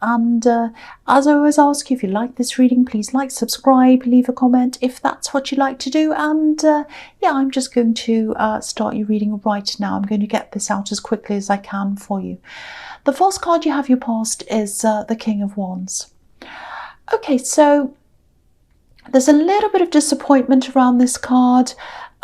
And as I always ask you, if you like this reading, please like, subscribe, leave a comment if that's what you like to do. And yeah, I'm just going to start your reading right now. I'm going to get this out as quickly as I can for you. The first card you have your past is the King of Wands. Okay, so there's a little bit of disappointment around this card.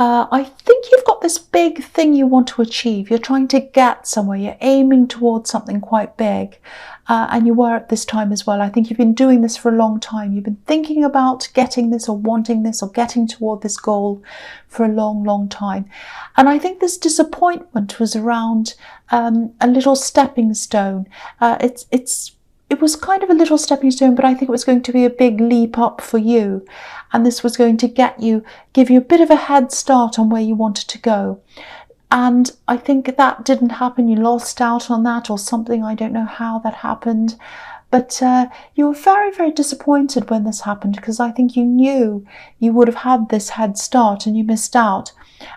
I think you've got this big thing you want to achieve. You're trying to get somewhere. You're aiming towards something quite big. And you were at this time as well. I think you've been doing this for a long time. You've been thinking about getting this or wanting this or getting toward this goal for a long, long time. And I think this disappointment was around a little stepping stone. It was kind of a little stepping stone, but I think it was going to be a big leap up for you. And this was going to give you a bit of a head start on where you wanted to go. And I think that didn't happen. You lost out on that or something. I don't know how that happened. But you were very, very disappointed when this happened, because I think you knew you would have had this head start and you missed out.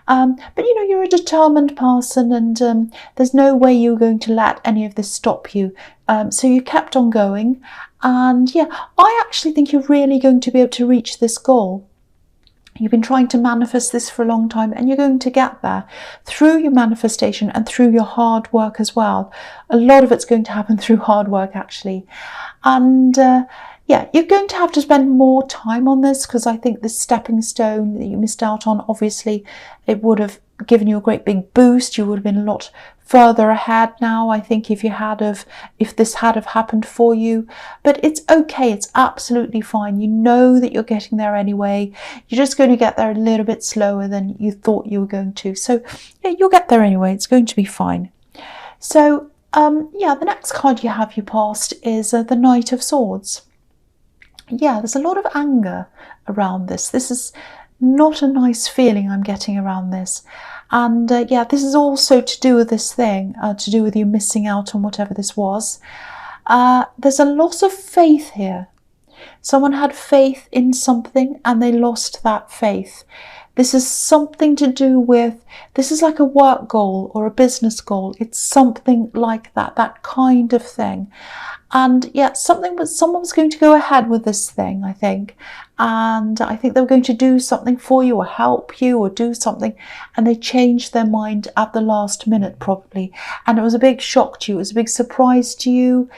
But you know, you're a determined person, and there's no way you're going to let any of this stop you. So you kept on going. And yeah, I actually think you're really going to be able to reach this goal. You've been trying to manifest this for a long time, and you're going to get there through your manifestation and through your hard work as well. A lot of it's going to happen through hard work, actually. And yeah, you're going to have to spend more time on this, because I think this stepping stone that you missed out on, obviously, it would have given you a great big boost. You would have been a lot further ahead now, I think, if this had have happened for you. But it's okay, it's absolutely fine. You know that you're getting there anyway. You're just going to get there a little bit slower than you thought you were going to. So yeah, you'll get there anyway. It's going to be fine. So yeah, the next card you have your past is the Knight of Swords. Yeah, there's a lot of anger around this. This is not a nice feeling I'm getting around this. And yeah, this is also to do with this thing, to do with you missing out on whatever this was. There's a loss of faith here. Someone had faith in something and they lost that faith. This is something to do with, this is like a work goal or a business goal. It's something like that, that kind of thing. And yeah, someone was going to go ahead with this thing, I think. And I think they were going to do something for you or help you or do something. And they changed their mind at the last minute, probably. And it was a big shock to you. It was a big surprise to you.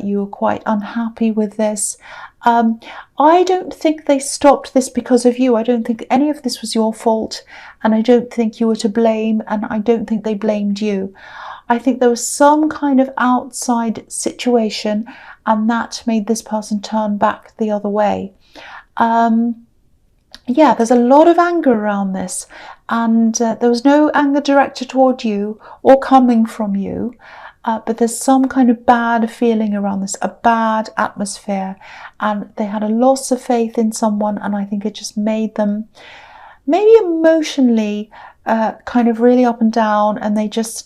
You were quite unhappy with this. I don't think they stopped this because of you. I don't think any of this was your fault. And I don't think you were to blame. And I don't think they blamed you. I think there was some kind of outside situation, and that made this person turn back the other way. Yeah, there's a lot of anger around this, and there was no anger directed toward you or coming from you, but there's some kind of bad feeling around this, a bad atmosphere, and they had a loss of faith in someone, and I think it just made them maybe emotionally kind of really up and down, and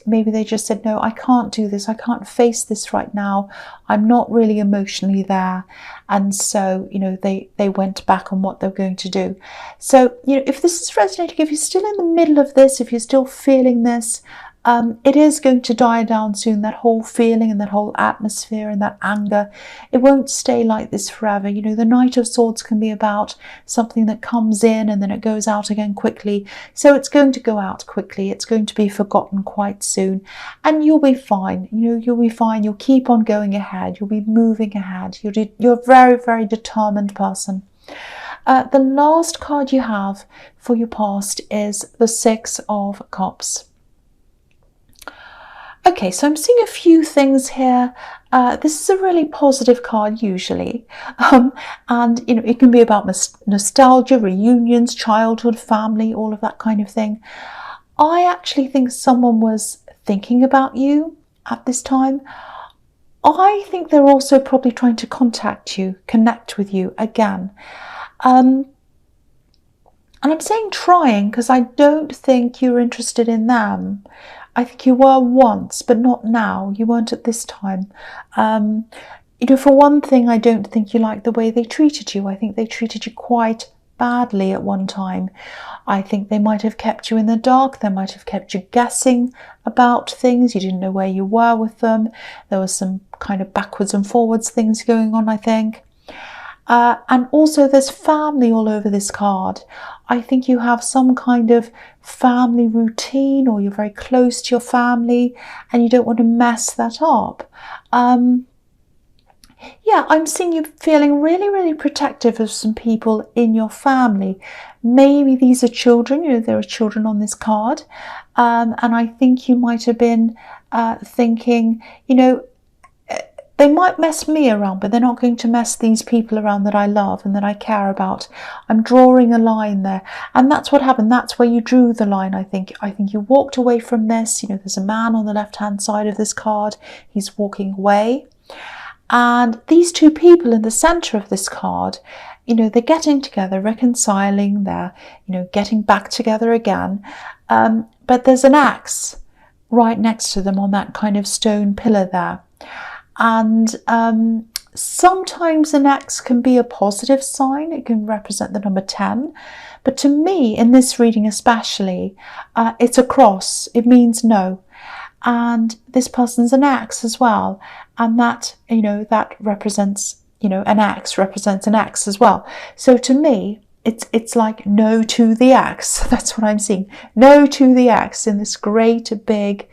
maybe they just said, no, I can't do this, I can't face this right now, I'm not really emotionally there. And so, you know, they went back on what they were going to do. So, you know, if this is resonating, if you're still in the middle of this, if you're still feeling this, it is going to die down soon, that whole feeling and that whole atmosphere and that anger. It won't stay like this forever. You know, the Knight of Swords can be about something that comes in and then it goes out again quickly. So it's going to go out quickly. It's going to be forgotten quite soon. And you'll be fine. You know, you'll be fine. You'll keep on going ahead. You'll be moving ahead. You're a very, very determined person. The last card you have for your past is the Six of Cups. Okay, so I'm seeing a few things here. This is a really positive card usually. And, you know, it can be about nostalgia, reunions, childhood, family, all of that kind of thing. I actually think someone was thinking about you at this time. I think they're also probably trying to contact you, connect with you again. And I'm saying trying because I don't think you're interested in them. I think you were once, but not now. You weren't at this time. You know, for one thing, I don't think you like the way they treated you. I think they treated you quite badly at one time. I think they might have kept you in the dark. They might have kept you guessing about things. You didn't know where you were with them. There was some kind of backwards and forwards things going on, I think. And also there's family all over this card. I think you have some kind of family routine, or you're very close to your family and you don't want to mess that up. Yeah, I'm seeing you feeling really, really protective of some people in your family. Maybe these are children, you know, there are children on this card. And I think you might have been thinking, you know, they might mess me around, but they're not going to mess these people around that I love and that I care about. I'm drawing a line there. And that's what happened. That's where you drew the line, I think. I think you walked away from this. You know, there's a man on the left-hand side of this card. He's walking away. And these two people in the center of this card, you know, they're getting together, reconciling, they're, you know, getting back together again. But there's an axe right next to them on that kind of stone pillar there. And sometimes an axe can be a positive sign. It can represent the number 10. But to me, in this reading especially, it's a cross. It means no. And this person's an axe as well. And that, you know, that represents, you know, an axe represents an axe as well. So to me, it's like no to the axe. That's what I'm seeing. No to the axe in this great big,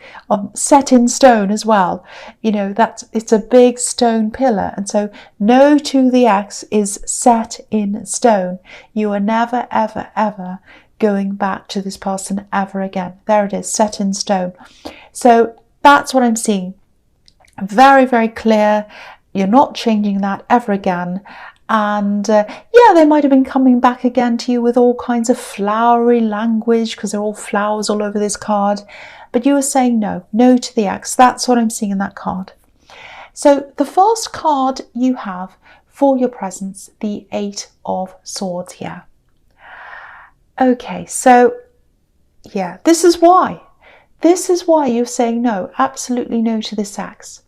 set in stone as well. You know, it's a big stone pillar. And so no to the axe is set in stone. You are never, ever, ever going back to this person ever again. There it is, set in stone. So that's what I'm seeing. Very, very clear. You're not changing that ever again. And yeah, they might have been coming back again to you with all kinds of flowery language, because they're all flowers all over this card. But you were saying no, no to the axe. That's what I'm seeing in that card. So the first card you have for your presence, the 8 of Swords here. Okay, so yeah, this is why. This is why you're saying no, absolutely no to this axe.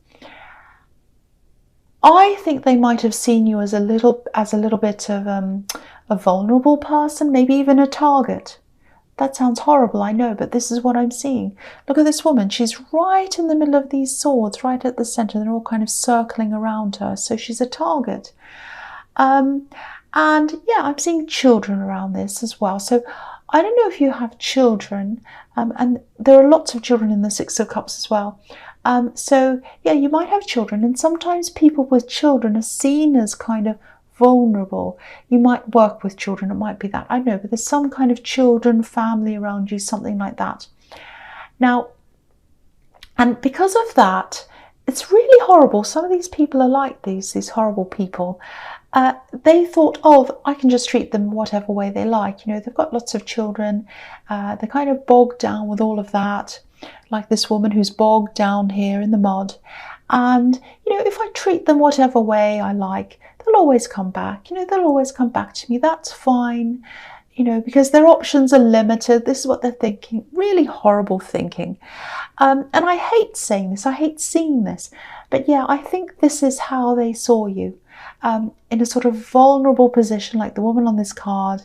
I think they might have seen you as a little bit of a vulnerable person, maybe even a target. That sounds horrible, I know, but this is what I'm seeing. Look at this woman. She's right in the middle of these swords, right at the center. They're all kind of circling around her, so she's a target. And yeah, I'm seeing children around this as well. So I don't know if you have children, and there are lots of children in the 6 of Cups as well. So yeah, you might have children, and sometimes people with children are seen as kind of vulnerable. You might work with children, it might be that, I don't know, but there's some kind of children, family around you, something like that. Now, and because of that, it's really horrible. Some of these people are like these horrible people. They thought, oh, I can just treat them whatever way they like. You know, they've got lots of children. They're kind of bogged down with all of that, like this woman who's bogged down here in the mud. And, you know, if I treat them whatever way I like, they'll always come back. You know, they'll always come back to me. That's fine, you know, because their options are limited. This is what they're thinking. Really horrible thinking. And I hate saying this. I hate seeing this. But yeah, I think this is how they saw you. In a sort of vulnerable position like the woman on this card.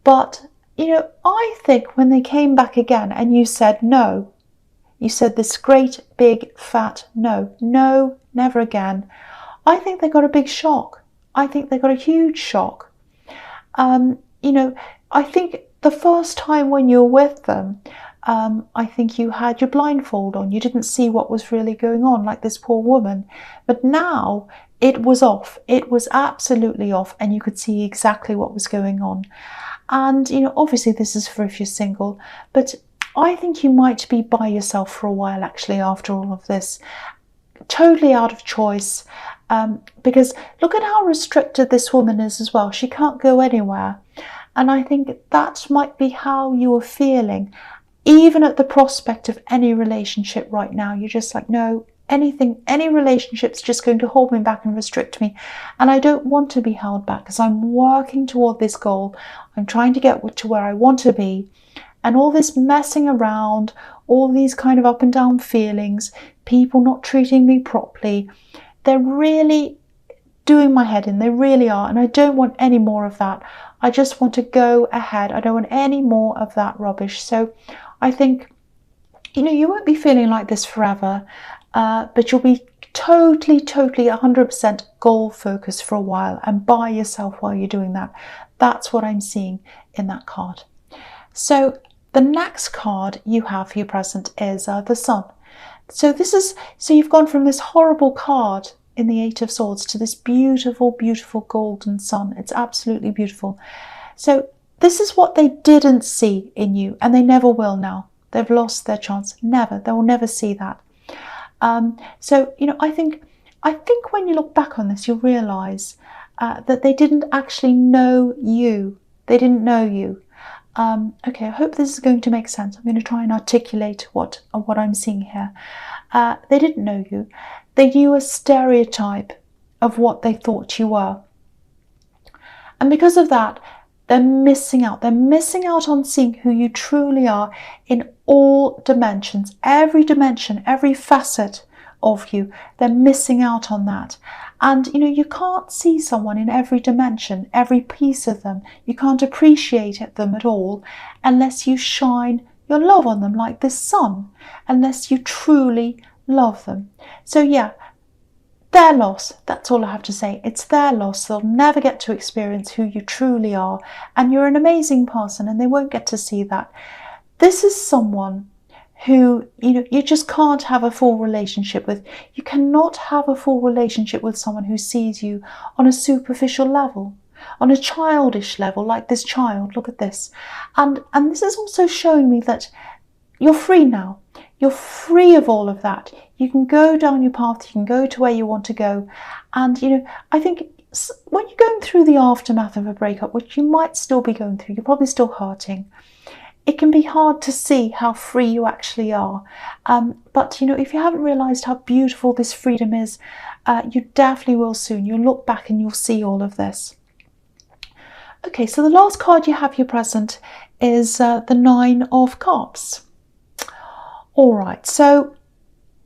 But, you know, I think when they came back again and you said no, you said this great big fat no, no, never again, I think they got a big shock. I think they got a huge shock. You know, I think the first time when you were with them, I think you had your blindfold on. You didn't see what was really going on, like this poor woman. But now it was off. It was absolutely off, and you could see exactly what was going on. And, you know, obviously this is for if you're single, but I think you might be by yourself for a while, actually, after all of this. Totally out of choice, because look at how restricted this woman is as well. She can't go anywhere. And I think that might be how you are feeling. Even at the prospect of any relationship right now, you're just like, no, any relationship's just going to hold me back and restrict me. And I don't want to be held back, because I'm working toward this goal. I'm trying to get to where I want to be. And all this messing around, all these kind of up and down feelings, people not treating me properly, they're really doing my head in. They really are. And I don't want any more of that. I just want to go ahead. I don't want any more of that rubbish. So I think, you won't be feeling like this forever, but you'll be totally 100% goal focused for a while, and by yourself while you're doing that. That's what I'm seeing in that card. So the next card you have for your present is the Sun. So you've gone from this horrible card in the Eight of Swords to this beautiful golden sun. It's absolutely beautiful. So this is what they didn't see in you, and they never will now. They've lost their chance. Never. They will never see that. So I think when you look back on this, you'll realize that they didn't actually know you. They didn't know you. Okay, I hope this is going to make sense. I'm going to try and articulate what I'm seeing here. They didn't know you. They knew a stereotype of what they thought you were. And because of that, they're missing out. They're missing out on seeing who you truly are in all dimensions, every facet of you. They're missing out on that. And you can't see someone in every dimension, every piece of them. You can't appreciate them at all unless you shine your love on them like this sun, unless you truly love them. So yeah, their loss. That's all I have to say. It's their loss. They'll never get to experience who you truly are, and you're an amazing person, and they won't get to see that. This is someone who you just can't have a full relationship with. You cannot have a full relationship with someone who sees you on a superficial level, on a childish level, like this child. Look at this. And this is also showing me that you're free now. You're free of all of that. You can go down your path. You can go to where you want to go. And I think when you're going through the aftermath of a breakup, which you might still be going through, you're probably still hurting, it can be hard to see how free you actually are. But if you haven't realized how beautiful this freedom is, you definitely will soon. You'll look back and you'll see all of this. Okay, so the last card you have your present is the Nine of Cups. All right, so,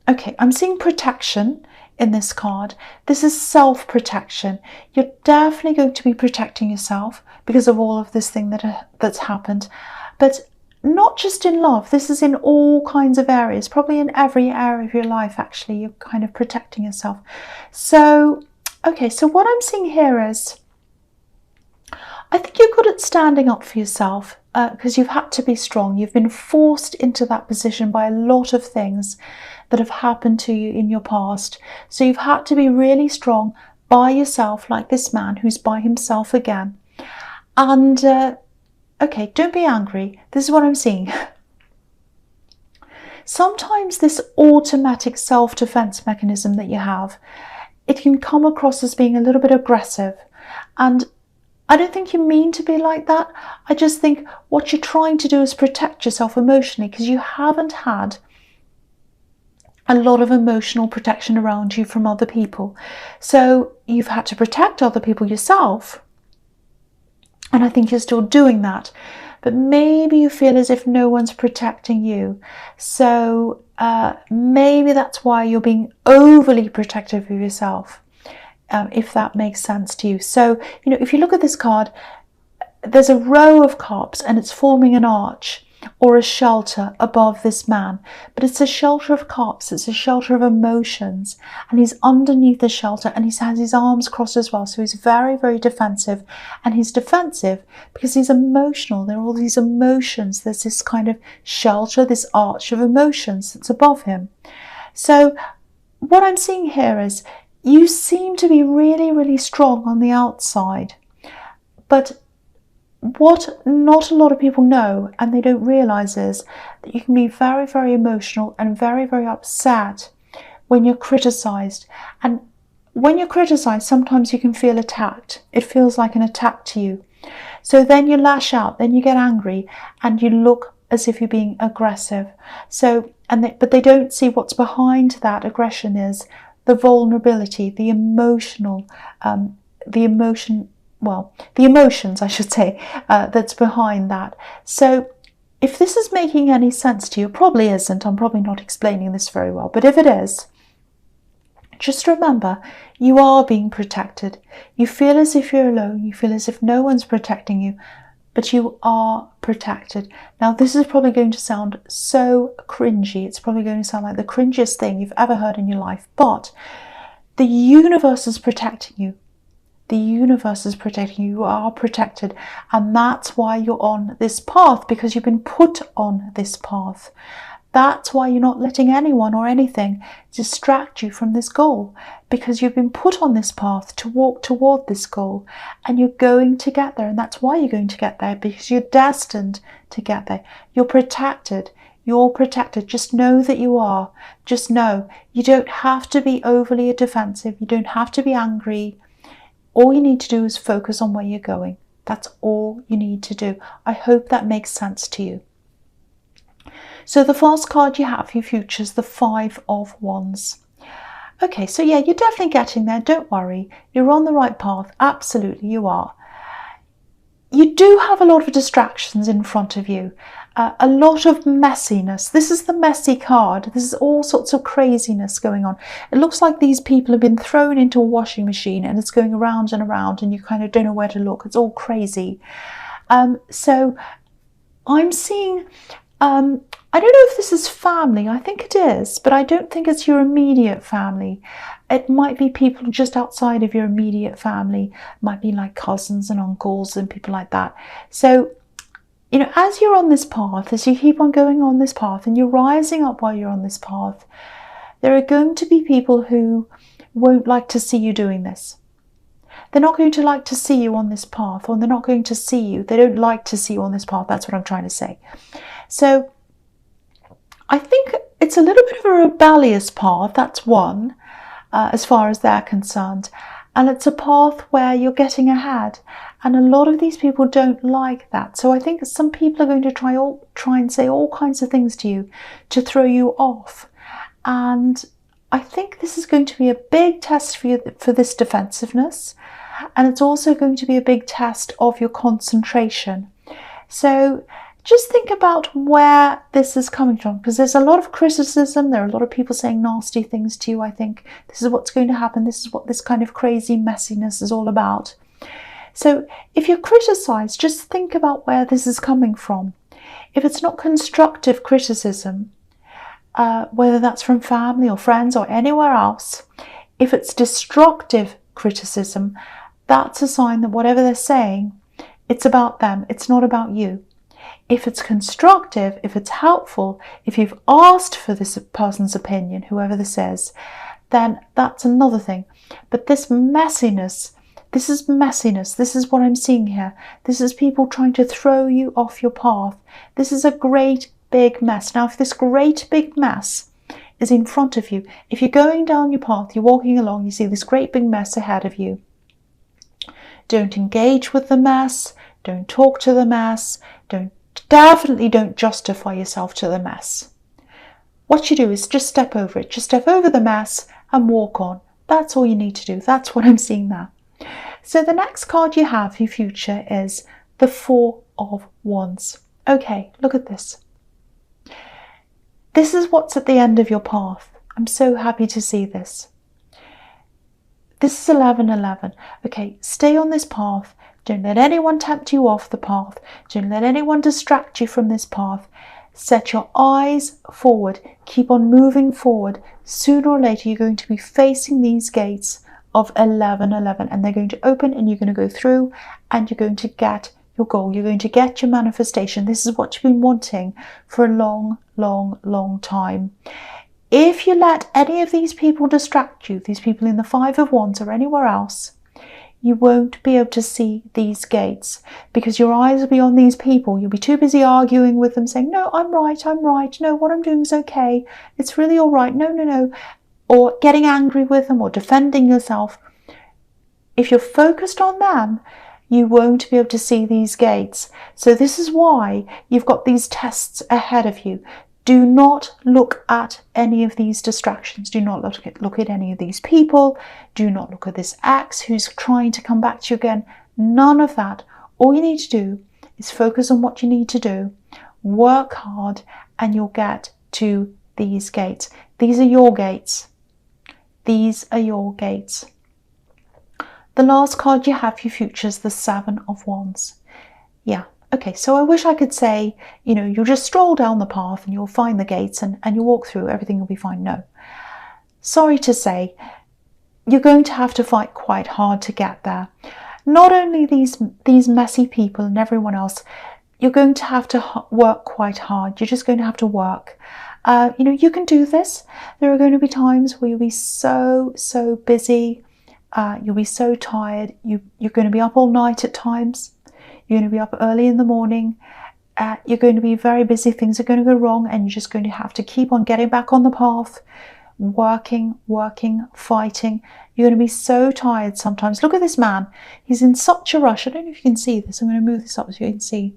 okay, I'm seeing protection in this card. This is self-protection. You're definitely going to be protecting yourself because of all of this thing that's happened. But not just in love, this is in all kinds of areas, probably in every area of your life, actually, you're kind of protecting yourself. So, okay, so what I'm seeing here is, I think you're good at standing up for yourself because you've had to be strong. You've been forced into that position by a lot of things that have happened to you in your past. So you've had to be really strong by yourself, like this man who's by himself again. And okay, don't be angry. This is what I'm seeing. Sometimes this automatic self-defense mechanism that you have, it can come across as being a little bit aggressive. And I don't think you mean to be like that. I just think what you're trying to do is protect yourself emotionally because you haven't had a lot of emotional protection around you from other people. So you've had to protect other people yourself. And I think you're still doing that. But maybe you feel as if no one's protecting you. So maybe that's why you're being overly protective of yourself. If that makes sense to you. So, if you look at this card, there's a row of cups and it's forming an arch or a shelter above this man. But it's a shelter of cups, it's a shelter of emotions. And he's underneath the shelter and he has his arms crossed as well. So he's very, very defensive. And he's defensive because he's emotional. There are all these emotions. There's this kind of shelter, this arch of emotions that's above him. So what I'm seeing here is, you seem to be really, really strong on the outside. But what not a lot of people know and they don't realize is that you can be very, very emotional and very, very upset when you're criticized. And when you're criticized, sometimes you can feel attacked. It feels like an attack to you. So then you lash out, then you get angry and you look as if you're being aggressive. So, but they don't see what's behind that aggression is the vulnerability, the emotions, I should say, that's behind that. So if this is making any sense to you, it probably isn't. I'm probably not explaining this very well. But if it is, Just remember, you are being protected. You feel as if you're alone. You feel as if no one's protecting you, but you are protected. Now, this is probably going to sound so cringy. It's probably going to sound like the cringiest thing you've ever heard in your life, but the universe is protecting you. The universe is protecting you. You are protected. And that's why you're on this path, because you've been put on this path. That's why you're not letting anyone or anything distract you from this goal, because you've been put on this path to walk toward this goal, and you're going to get there. And that's why you're going to get there, because you're destined to get there. You're protected. You're protected. Just know that you are. Just know you don't have to be overly defensive. You don't have to be angry. All you need to do is focus on where you're going. That's all you need to do. I hope that makes sense to you. So the first card you have for your future is the Five of Wands. Okay, so yeah, you're definitely getting there. Don't worry. You're on the right path. Absolutely, you are. You do have a lot of distractions in front of you. A lot of messiness. This is the messy card. This is all sorts of craziness going on. It looks like these people have been thrown into a washing machine and it's going around and around and you kind of don't know where to look. It's all crazy. So I'm seeing, I don't know if this is family. I think it is, but I don't think it's your immediate family. It might be people just outside of your immediate family. It might be like cousins and uncles and people like that. So, you know, as you're on this path, as you keep on going on this path and you're rising up while you're on this path, there are going to be people who won't like to see you doing this. They're not going to like to see you on this path, or they're not going to see you. They don't like to see you on this path. That's what I'm trying to say. So I think it's a little bit of a rebellious path. That's one, as far as they're concerned. And it's a path where you're getting ahead. And a lot of these people don't like that. So I think some people are going to try and say all kinds of things to you to throw you off. And I think this is going to be a big test for you, for this defensiveness. And it's also going to be a big test of your concentration. So just think about where this is coming from, because there's a lot of criticism. There are a lot of people saying nasty things to you. I think this is what's going to happen. This is what this kind of crazy messiness is all about. So if you're criticized, just think about where this is coming from. If it's not constructive criticism, whether that's from family or friends or anywhere else, if it's destructive criticism, that's a sign that whatever they're saying, it's about them. It's not about you. If it's constructive, if it's helpful, if you've asked for this person's opinion, whoever this is, then that's another thing. But this messiness, this is what I'm seeing here. This is people trying to throw you off your path. This is a great big mess. Now, if this great big mess is in front of you, if you're going down your path, you're walking along, you see this great big mess ahead of you, don't engage with the mess, don't talk to the mess, definitely don't justify yourself to the mess. What you do is just step over it. Just step over the mess and walk on. That's all you need to do. That's what I'm seeing there. So the next card you have for your future is the Four of Wands. Okay, look at this. This is what's at the end of your path. I'm so happy to see this. This is 1111. Okay, stay on this path. Don't let anyone tempt you off the path. Don't let anyone distract you from this path. Set your eyes forward. Keep on moving forward. Sooner or later, you're going to be facing these gates of 1111, and they're going to open and you're going to go through and you're going to get your goal. You're going to get your manifestation. This is what you've been wanting for a long, long, long time. If you let any of these people distract you, these people in the Five of Wands or anywhere else, you won't be able to see these gates, because your eyes will be on these people. You'll be too busy arguing with them, saying, no, I'm right. No, what I'm doing is okay. It's really all right. No. Or getting angry with them or defending yourself. If you're focused on them, you won't be able to see these gates. So this is why you've got these tests ahead of you. Do not look at any of these distractions. Do not look at any of these people. Do not look at this ex who's trying to come back to you again. None of that. All you need to do is focus on what you need to do. Work hard and you'll get to these gates. These are your gates. these are your gates. The last card you have for your future is the Seven of Wands. Yeah, okay, so I wish I could say, you know, you'll just stroll down the path and you'll find the gates and you walk through, everything will be fine. No. Sorry to say, you're going to have to fight quite hard to get there. Not only these messy people and everyone else, you're going to have to work quite hard. You're just going to have to work. You know, you can do this. There are going to be times where you'll be so busy. You'll be so tired. You're going to be up all night at times. You're going to be up early in the morning. You're going to be very busy. Things are going to go wrong, and you're just going to have to keep on getting back on the path, working, fighting. You're going to be so tired sometimes. Look at this man. He's in such a rush. I don't know if you can see this. I'm going to move this up so you can see.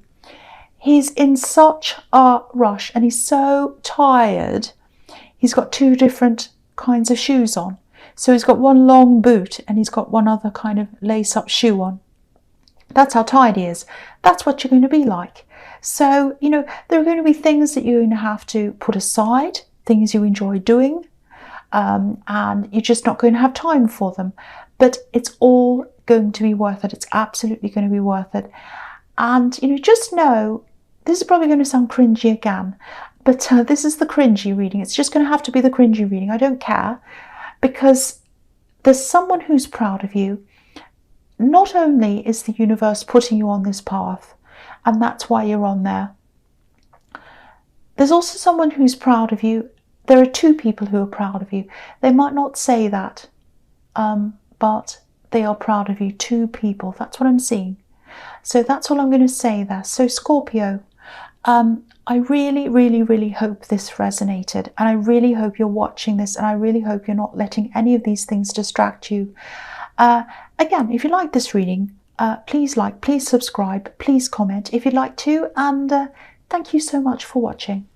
He's in such a rush and he's so tired. He's got two different kinds of shoes on. So he's got one long boot and he's got one other kind of lace-up shoe on. That's how tired he is. That's what you're going to be like. So, you know, there are going to be things that you're going to have to put aside, things you enjoy doing, and you're just not going to have time for them. But it's all going to be worth it. It's absolutely going to be worth it. And, you know, just know, this is probably going to sound cringy again, but this is the cringy reading. It's just going to have to be the cringy reading. I don't care, because there's someone who's proud of you. Not only is the universe putting you on this path, and that's why you're on there, there's also someone who's proud of you. There are two people who are proud of you. They might not say that, but they are proud of you. Two people. That's what I'm seeing. So that's all I'm going to say there. So Scorpio, I really hope this resonated, and I really hope you're watching this, and I really hope you're not letting any of these things distract you. Again, if you like this reading, please like, please subscribe, please comment if you'd like to, and thank you so much for watching.